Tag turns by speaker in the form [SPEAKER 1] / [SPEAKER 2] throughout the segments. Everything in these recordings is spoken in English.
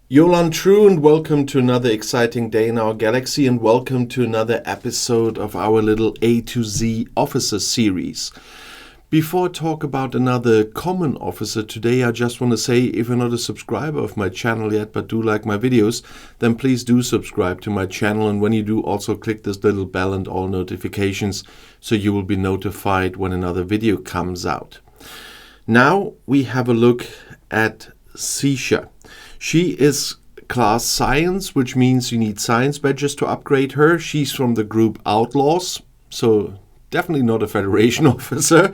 [SPEAKER 1] Yolan True, and welcome to another exciting day in our galaxy, and welcome to another episode of our little A to Z officer series. Before I talk about another common officer today, I just want to say, if you're not a subscriber of my channel yet but do like my videos, then please do subscribe to my channel, and when you do, also click this little bell and all notifications so you will be notified when another video comes out. Now we have a look at Sesha. She is class science, which means you need science badges to upgrade her. She's from the group Outlaws, so definitely not a Federation officer.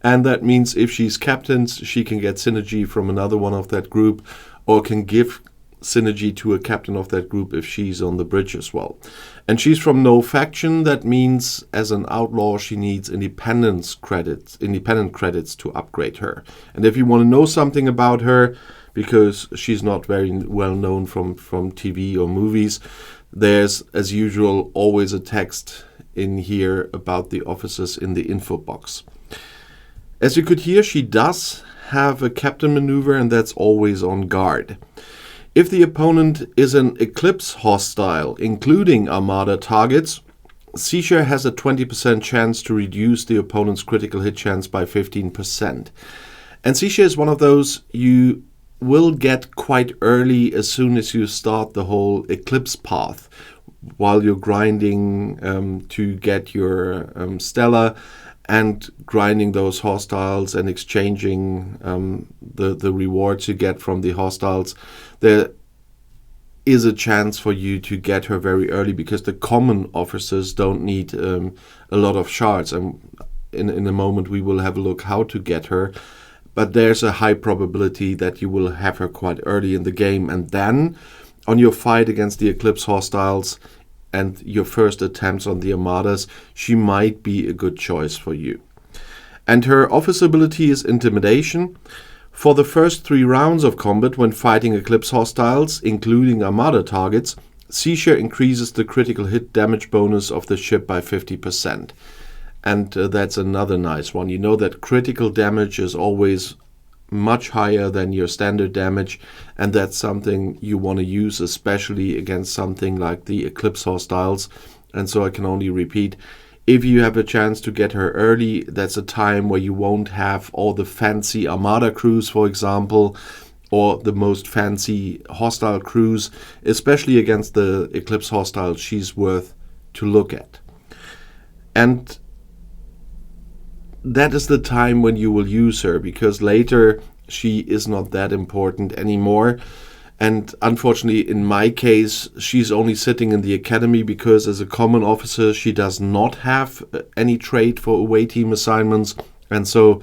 [SPEAKER 1] And that means if she's captain, she can get synergy from another one of that group, or can give synergy to a captain of that group if she's on the bridge as well. And she's from no faction. That means as an outlaw, she needs independent credits to upgrade her. And if you want to know something about her, because she's not very well known from TV or movies, there's, as usual, always a text in here about the officers in the info box. As you could hear, she does have a captain maneuver, and that's always on guard. If the opponent is an Eclipse hostile, including Armada targets, Sesha has a 20% chance to reduce the opponent's critical hit chance by 15%. And Sesha is one of those you will get quite early as soon as you start the whole Eclipse path, while you're grinding to get your Stella and grinding those hostiles and exchanging the rewards you get from the hostiles. There is a chance for you to get her very early, because the common officers don't need a lot of shards, and in a moment we will have a look how to get her. But there's a high probability that you will have her quite early in the game, and then on your fight against the Eclipse hostiles and your first attempts on the Armadas, she might be a good choice for you. And her office ability is Intimidation. For the first 3 rounds of combat when fighting Eclipse hostiles, including Armada targets, Sesha increases the critical hit damage bonus of the ship by 50%. And that's another nice one. You know that critical damage is always much higher than your standard damage, and that's something you want to use, especially against something like the Eclipse hostiles. And so I can only repeat, if you have a chance to get her early, that's a time where you won't have all the fancy Armada crews, for example, or the most fancy hostile crews, especially against the Eclipse hostiles. She's worth to look at. And that is the time when you will use her, because later she is not that important anymore. And unfortunately, in my case, she's only sitting in the academy because as a common officer, she does not have any trait for away team assignments. And so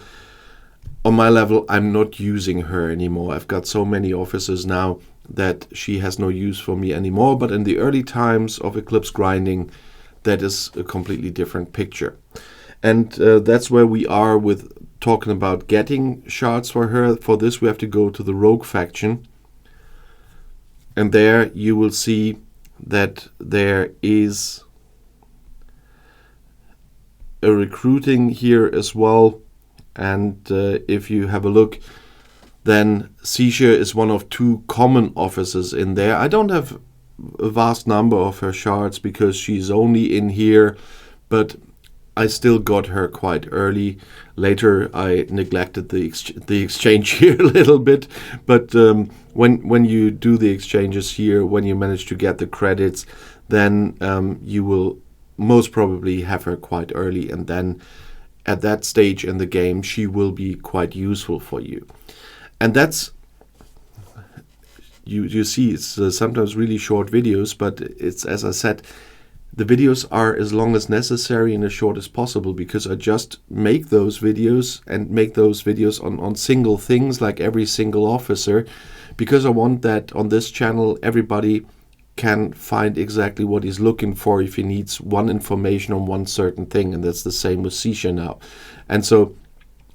[SPEAKER 1] on my level, I'm not using her anymore. I've got so many officers now that she has no use for me anymore. But in the early times of Eclipse grinding, that is a completely different picture. And that's where we are with talking about getting shards for her. For this, we have to go to the Rogue faction. And there you will see that there is a recruiting here as well. And if you have a look, then Sesha is one of 2 common officers in there. I don't have a vast number of her shards because she's only in here, but I still got her quite early. Later, I neglected the exchange here a little bit. But when you do the exchanges here, when you manage to get the credits, then you will most probably have her quite early. And then at that stage in the game, she will be quite useful for you. And that's, you see, it's sometimes really short videos, but it's, as I said, the videos are as long as necessary and as short as possible, because I just make those videos and make those videos on single things, like every single officer, because I want that on this channel everybody can find exactly what he's looking for if he needs one information on one certain thing. And that's the same with Sesha now. And so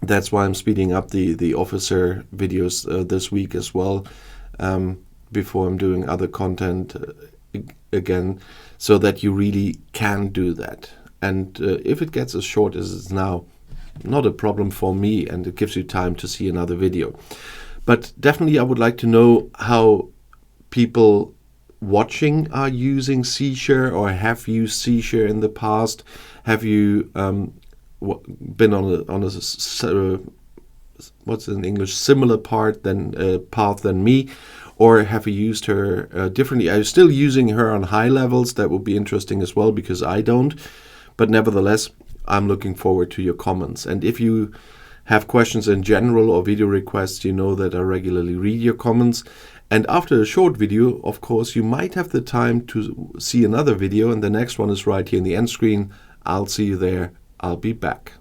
[SPEAKER 1] that's why I'm speeding up the officer videos this week as well, before I'm doing other content again, so that you really can do that. And if it gets as short as it's now, not a problem for me, and it gives you time to see another video. But definitely I would like to know how people watching are using Sesha or have used Sesha in the past. Have you been on a what's in English, similar path than me, or have you used her differently? Are you still using her on high levels? That would be interesting as well, because I don't. But nevertheless, I'm looking forward to your comments. And if you have questions in general or video requests, you know that I regularly read your comments. And after a short video, of course, you might have the time to see another video, and the next one is right here in the end screen. I'll see you there. I'll be back.